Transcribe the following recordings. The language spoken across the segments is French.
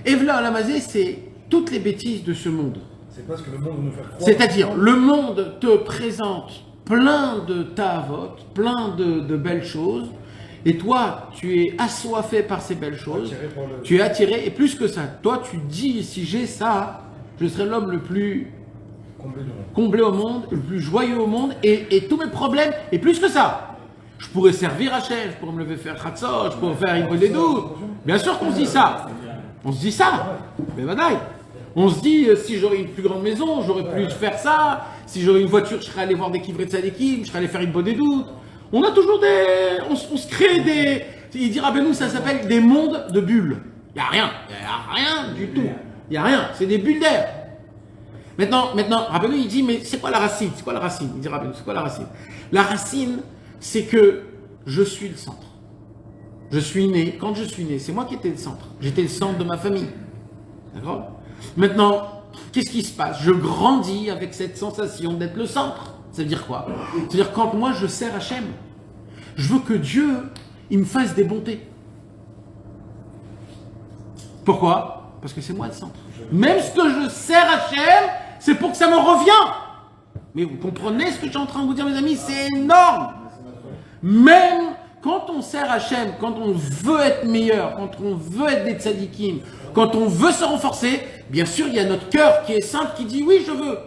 Evla Alamazé, c'est toutes les bêtises de ce monde. C'est pas ce que le monde nous fait croire. C'est-à-dire, le monde te présente plein de ta'avot, plein de belles choses, et toi, tu es assoiffé par ces belles choses, tu es attiré, et plus que ça, toi, tu dis, si j'ai ça, je serai l'homme le plus comblé au monde, le plus joyeux au monde, et tous mes problèmes, et plus que ça. Je pourrais servir Hachem, je pourrais me lever faire Khatzot, je pourrais faire une bonne doutes. Bien sûr qu'on se dit ça. On se dit ça. Mais badaï. On se dit, si j'aurais une plus grande maison, j'aurais pu faire ça. Si j'aurais une voiture, je serais allé voir des kivrets de Sadikim, je serais allé faire une bonne doute. On a toujours des... On se crée des... Il dit Rabbeinu, ça s'appelle des mondes de bulles. Il n'y a rien. Il n'y a rien du tout. Il n'y a rien. C'est des bulles d'air. Maintenant, Rabbeinu, il dit, mais c'est quoi la racine? C'est quoi la racine? Il dit Rabbeinu, c'est quoi la racine? La racine, c'est que je suis le centre. Je suis né, quand je suis né, c'est moi qui étais le centre. J'étais le centre de ma famille. D'accord? Maintenant, qu'est-ce qui se passe? Je grandis avec cette sensation d'être le centre. Ça veut dire quoi? C'est-à-dire quand moi je sers Hachem, je veux que Dieu, il me fasse des bontés. Pourquoi? Parce que c'est moi le centre. Même ce que je sers Hachem, c'est pour que ça me revient. Mais vous comprenez ce que je suis en train de vous dire, mes amis? C'est énorme. Même quand on sert Hachem, quand on veut être meilleur, quand on veut être des tzadikim, quand on veut se renforcer, bien sûr, il y a notre cœur qui est simple, qui dit oui, je veux.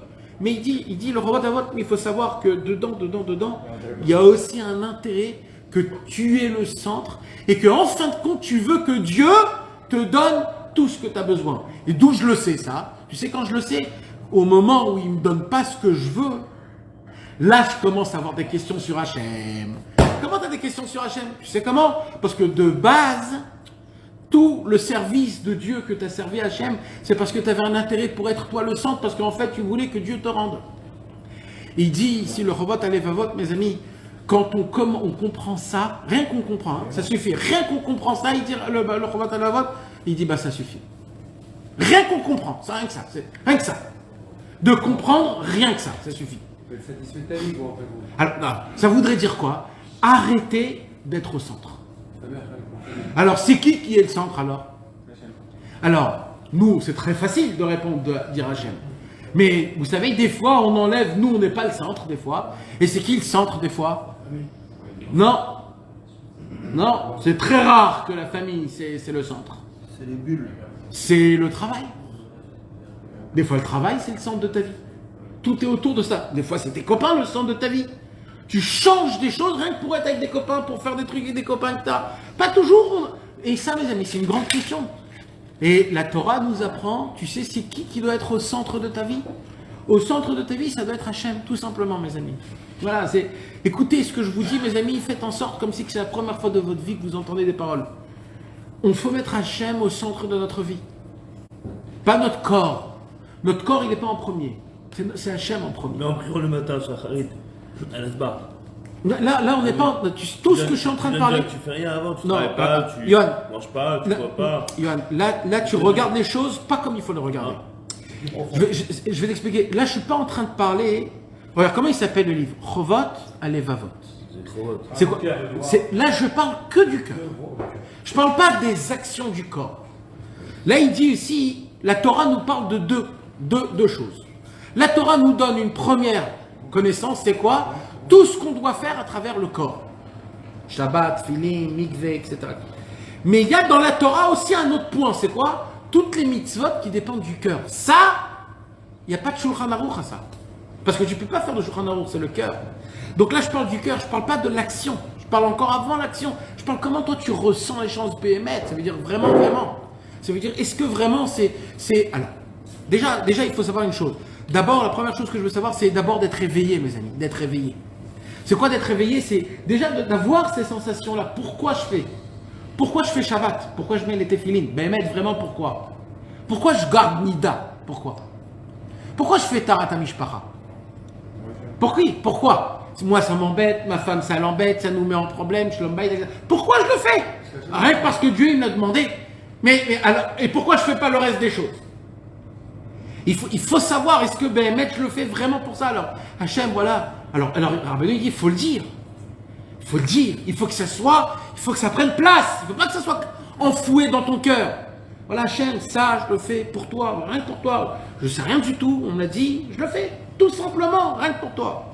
Mais il dit le roi d'Avot, mais il faut savoir que dedans, il y a aussi un intérêt que tu es le centre et que en fin de compte, tu veux que Dieu te donne tout ce que tu as besoin. Et d'où je le sais ça? Tu sais quand je le sais? Au moment où il ne me donne pas ce que je veux, là, je commence à avoir des questions sur Hachem. Comment tu as des questions sur Hachem? Tu sais comment? Parce que de base, tout le service de Dieu que tu as servi à Hachem, c'est parce que tu avais un intérêt pour être toi le centre, parce qu'en fait, tu voulais que Dieu te rende. Il dit ici, le Robot Alevavot, mes amis, quand on comprend ça, rien qu'on comprend, hein, ça suffit. Rien qu'on comprend ça, il dit, le Robot Alevavot, il dit, bah ça suffit. Rien qu'on comprend, c'est rien que ça. Rien que ça. De comprendre, rien que ça suffit. Alors, non, ça voudrait dire quoi? Arrêtez d'être au centre. Alors, c'est qui est le centre alors? Alors, nous, c'est très facile de répondre, de dire Hachem. Mais vous savez, des fois, on enlève, nous, on n'est pas le centre, des fois. Et c'est qui le centre, des fois? Non. Non, c'est très rare que la famille, c'est le centre. C'est les bulles. C'est le travail. Des fois, le travail, c'est le centre de ta vie. Tout est autour de ça. Des fois, c'est tes copains, le centre de ta vie. Tu changes des choses rien que pour être avec des copains, pour faire des trucs avec des copains que tu as. Pas toujours. Et ça, mes amis, c'est une grande question. Et la Torah nous apprend, tu sais, c'est qui doit être au centre de ta vie? Au centre de ta vie, ça doit être Hachem, tout simplement, mes amis. Voilà, c'est... Écoutez ce que je vous dis, mes amis, faites en sorte comme si c'est la première fois de votre vie que vous entendez des paroles. On faut mettre Hachem au centre de notre vie. Pas notre corps. Notre corps, il n'est pas en premier. C'est Hachem en premier. Mais en priant le matin, sur Harit, à l'asbar. Là, on n'est pas. Tout ce que je suis en train de parler. Tu fais rien avant, tu non, travailles pas, tu manges pas, tu bois pas. Yohan, là, tu regardes les choses pas comme il faut les regarder. Je vais t'expliquer. Là, je suis pas en train de parler. Regarde, comment il s'appelle le livre? Chovot Alevavot. C'est quoi? Là, je parle que du cœur. Je parle pas des actions du corps. Là, il dit ici, la Torah nous parle de deux choses. La Torah nous donne une première connaissance, c'est quoi? Tout ce qu'on doit faire à travers le corps. Shabbat, Tfilin, Mikveh, etc. Mais il y a dans la Torah aussi un autre point, c'est quoi? Toutes les mitzvot qui dépendent du cœur. Ça, il n'y a pas de Shulchan Aruch à ça. Parce que tu ne peux pas faire de Shulchan Aruch, c'est le cœur. Donc là, je parle du cœur, je ne parle pas de l'action. Je parle encore avant l'action. Je parle comment toi tu ressens les chances BMF. Ça veut dire vraiment. Ça veut dire, est-ce que vraiment c'est... Alors, déjà, il faut savoir une chose. D'abord, la première chose que je veux savoir, c'est d'abord d'être éveillé, mes amis, d'être éveillé. C'est quoi d'être éveillé? C'est déjà d'avoir ces sensations-là. Pourquoi je fais Shabbat? Pourquoi je mets les téfilines? Ben, vraiment pourquoi? Pourquoi je garde Nida? Pourquoi je fais Tarat Mishpacha? Pourquoi? Moi, ça m'embête, ma femme, ça l'embête, ça nous met en problème, je l'embête, etc. Pourquoi je le fais? Rien que parce que Dieu, il m'a demandé. Alors, et pourquoi je ne fais pas le reste des choses? Il faut savoir, est-ce que je le fais vraiment pour ça? Alors, Hachem, voilà. Alors Rabbeinu, il dit, il faut le dire. Il faut le dire. Il faut que ça prenne place. Il ne faut pas que ça soit enfoui dans ton cœur. Voilà, Hachem, ça, je le fais pour toi, rien que pour toi. Je sais rien du tout, on me l'a dit, je le fais, tout simplement, rien que pour toi.